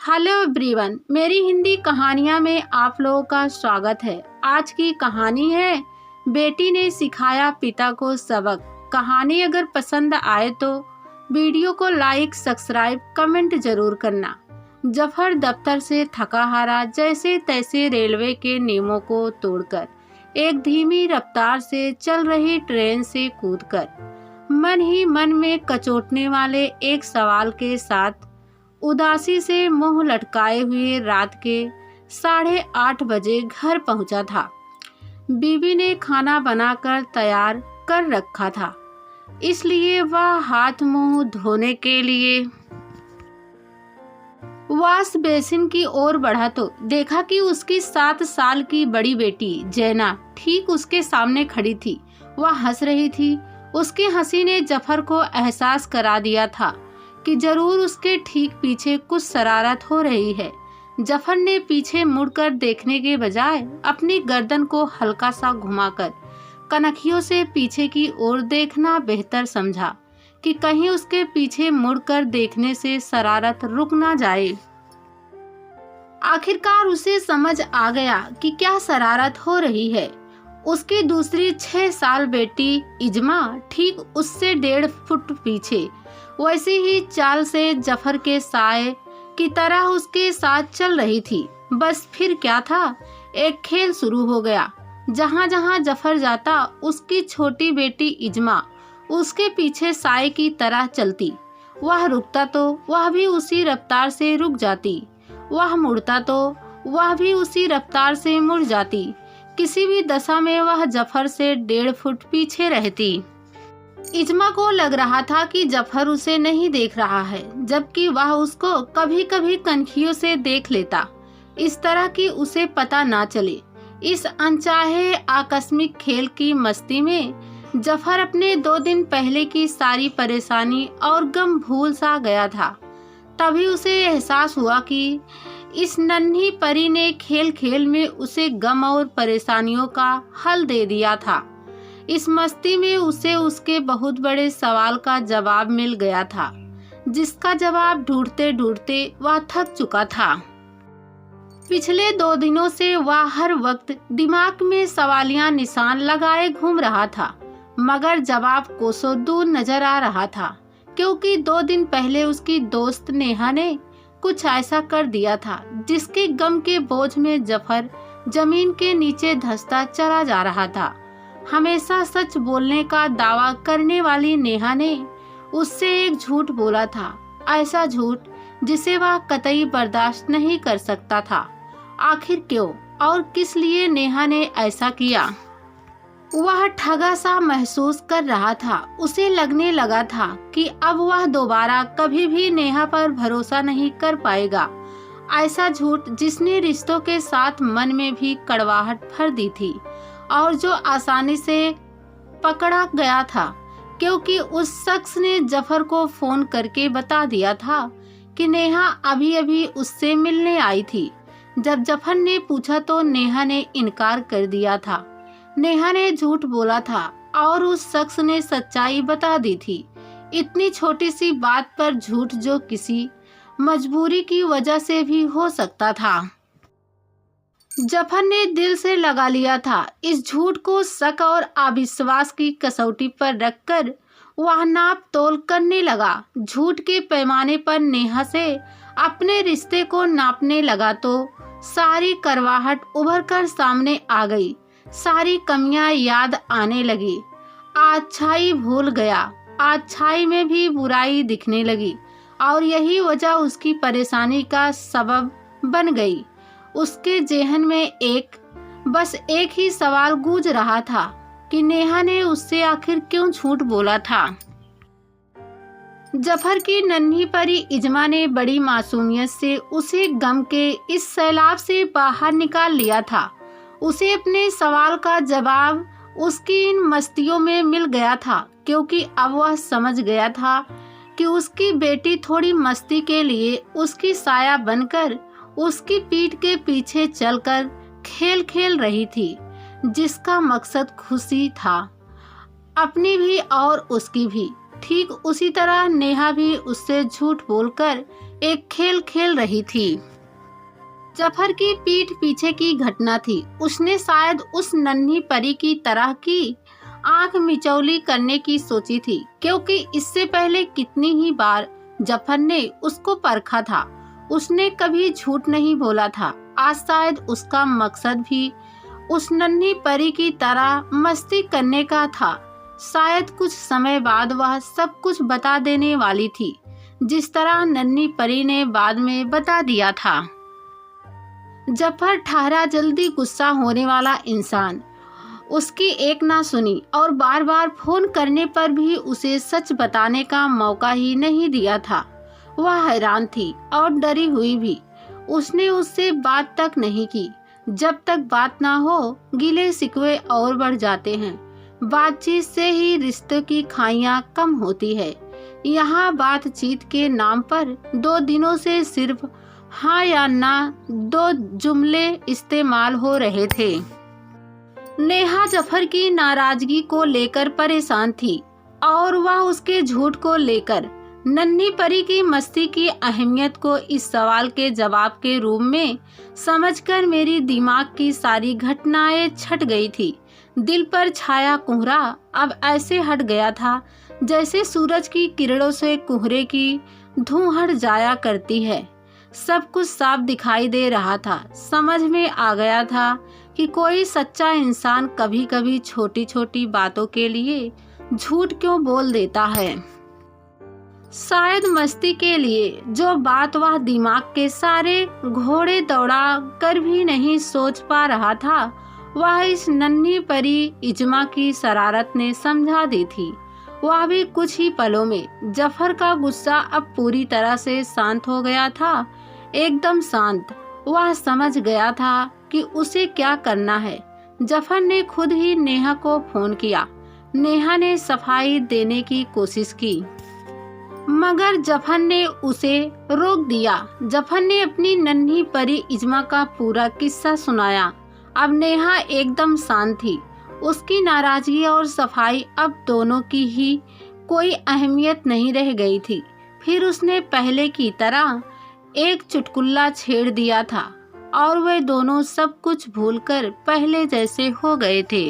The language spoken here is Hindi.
हेलो एवरीवन, मेरी हिंदी कहानियाँ में आप लोगों का स्वागत है। आज की कहानी है बेटी ने सिखाया पिता को सबक। कहानी अगर पसंद आए तो वीडियो को लाइक, सब्सक्राइब, कमेंट जरूर करना। जफर दफ्तर से थका हारा जैसे तैसे रेलवे के नियमों को तोड़कर एक धीमी रफ्तार से चल रही ट्रेन से कूदकर मन ही मन में कचोटने वाले एक सवाल के साथ उदासी से मुंह लटकाए हुए रात के 8:30 बजे घर पहुंचा था। बीवी ने खाना बनाकर तैयार कर रखा था, इसलिए वह हाथ मुंह धोने के लिए वॉश बेसिन की ओर बढ़ा तो देखा कि उसकी 7 साल की बड़ी बेटी जैना ठीक उसके सामने खड़ी थी। वह हंस रही थी। उसकी हंसी ने जफर को एहसास करा दिया था कि जरूर उसके ठीक पीछे कुछ शरारत हो रही है। जफर ने पीछे मुड़कर देखने के बजाय अपनी गर्दन को हल्का सा घुमाकर कनखियों से पीछे की ओर देखना बेहतर समझा कि कहीं उसके पीछे मुड़कर देखने से शरारत रुक ना जाए। आखिरकार उसे समझ आ गया कि क्या शरारत हो रही है। उसकी दूसरी 6 साल बेटी इजमा ठीक उससे 1.5 फुट पीछे वैसी ही चाल से जफर के साए की तरह उसके साथ चल रही थी। बस फिर क्या था, एक खेल शुरू हो गया। जहाँ जहाँ जफर जाता उसकी छोटी बेटी इजमा उसके पीछे साए की तरह चलती। वह रुकता तो वह भी उसी रफ्तार से रुक जाती, वह मुड़ता तो वह भी उसी रफ्तार से मुड़ जाती। किसी भी दशा में वह जफर से 1.5 फुट पीछे रहती। इजमा को लग रहा था कि जफर उसे नहीं देख रहा है, जबकि वह उसको कभी कभी कनखियों से देख लेता, इस तरह कि उसे पता ना चले। इस अनचाहे आकस्मिक खेल की मस्ती में जफर अपने 2 दिन पहले की सारी परेशानी और गम भूल सा गया था। तभी उसे एहसास हुआ कि इस नन्ही परी ने खेल खेल में उसे गम और परेशानियों का हल दे दिया था। इस मस्ती में उसे उसके बहुत बड़े सवाल का जवाब मिल गया था, जिसका जवाब ढूंढते ढूंढते वह थक चुका था। पिछले 2 दिनों से वह हर वक्त दिमाग में सवालिया निशान लगाए घूम रहा था, मगर जवाब कोसों दूर नजर आ रहा था, क्योंकि 2 दिन पहले उसकी दोस्त नेहा ने कुछ ऐसा कर दिया था जिसके गम के बोझ में जफर जमीन के नीचे धंसता चला जा रहा था। हमेशा सच बोलने का दावा करने वाली नेहा ने उससे एक झूठ बोला था, ऐसा झूठ जिसे वह कतई बर्दाश्त नहीं कर सकता था। आखिर क्यों और किस लिए नेहा ने ऐसा किया? वह ठगा सा महसूस कर रहा था। उसे लगने लगा था कि अब वह दोबारा कभी भी नेहा पर भरोसा नहीं कर पाएगा। ऐसा झूठ जिसने रिश्तों के साथ मन में भी कड़वाहट भर दी थी और जो आसानी से पकड़ा गया था, क्योंकि उस शख्स ने जफर को फोन करके बता दिया था कि नेहा अभी अभी उससे मिलने आई थी। जब जफर ने पूछा तो नेहा ने इनकार कर दिया था। नेहा ने झूठ बोला था और उस शख्स ने सच्चाई बता दी थी। इतनी छोटी सी बात पर झूठ जो किसी मजबूरी की वजह से भी हो सकता था। जफर ने दिल से लगा लिया था। इस झूठ को शक और अविश्वास की कसौटी पर रखकर वह नाप तोल करने लगा। झूठ के पैमाने पर नेहा से अपने रिश्ते को नापने लगा तो सारी करवाहट उभर कर सामने आ गई। सारी कमियां याद आने लगी। अच्छाई भूल गया। अच्छाई में भी बुराई दिखने लगी और यही वजह उसकी परेशानी का सबब बन गई। उसके जेहन में बस एक ही सवाल गूंज रहा था कि नेहा ने उससे आखिर क्यों झूठ बोला था। जफर की नन्ही परी इजमा ने बड़ी मासूमियत से उसे गम के इस सैलाब से बाहर निकाल लिया था। उसे अपने सवाल का जवाब उसकी इन मस्तियों में मिल गया था, क्योंकि अब वह समझ गया था कि उसकी बेटी थोड़ी मस्ती के लिए उसकी साया बनकर उसकी पीठ के पीछे चलकर खेल खेल रही थी, जिसका मकसद खुशी था, अपनी भी और उसकी भी। ठीक उसी तरह नेहा भी उससे झूठ बोलकर एक खेल खेल रही थी। जफर की पीठ पीछे की घटना थी। उसने शायद उस नन्ही परी की तरह की आंख मिचौली करने की सोची थी, क्योंकि इससे पहले कितनी ही बार जफर ने उसको परखा था। उसने कभी झूठ नहीं बोला था। आज शायद उसका मकसद भी उस नन्ही परी की तरह मस्ती करने का था। शायद कुछ समय बाद वह सब कुछ बता देने वाली थी, जिस तरह नन्ही परी ने बाद में बता दिया था। जफर ठहरा जल्दी गुस्सा होने वाला इंसान। उसकी एक ना सुनी और बार बार फोन करने पर भी उसे सच बताने का मौका ही नहीं दिया था। वह हैरान थी और डरी हुई भी। उसने उससे बात तक नहीं की। जब तक बात ना हो, गिले शिकवे और बढ़ जाते हैं। बातचीत से ही रिश्ते की खाइयां कम होती है। यहाँ बातचीत के नाम पर 2 दिनों से सिर्फ हाँ या ना 2 जुमले इस्तेमाल हो रहे थे। नेहा जफर की नाराजगी को लेकर परेशान थी और वह उसके झूठ को लेकर। नन्ही परी की मस्ती की अहमियत को इस सवाल के जवाब के रूप में समझकर मेरी दिमाग की सारी घटनाएं छट गई थी। दिल पर छाया कोहरा अब ऐसे हट गया था जैसे सूरज की किरणों से कोहरे की धूं हट जाया करती है। सब कुछ साफ दिखाई दे रहा था। समझ में आ गया था कि कोई सच्चा इंसान कभी कभी छोटी छोटी बातों के लिए झूठ क्यों बोल देता है। शायद मस्ती के लिए जो बात वह दिमाग के सारे घोड़े दौड़ा कर भी नहीं सोच पा रहा था, वह इस नन्ही परी इजमा की शरारत ने समझा दी थी। वह भी कुछ ही पलों में। जफर का गुस्सा अब पूरी तरह से शांत हो गया था, एकदम शांत। वह समझ गया था कि उसे क्या करना है। जफर ने खुद ही नेहा को फोन किया। नेहा ने सफाई देने की कोशिश की, मगर जफर ने उसे रोक दिया। जफर ने अपनी नन्ही परी इजमा का पूरा किस्सा सुनाया। अब नेहा एकदम शांत थी। उसकी नाराजगी और सफाई अब दोनों की ही कोई अहमियत नहीं रह गई थी। फिर उसने पहले की तरह एक चुटकुला छेड़ दिया था और वे दोनों सब कुछ भूलकर पहले जैसे हो गए थे।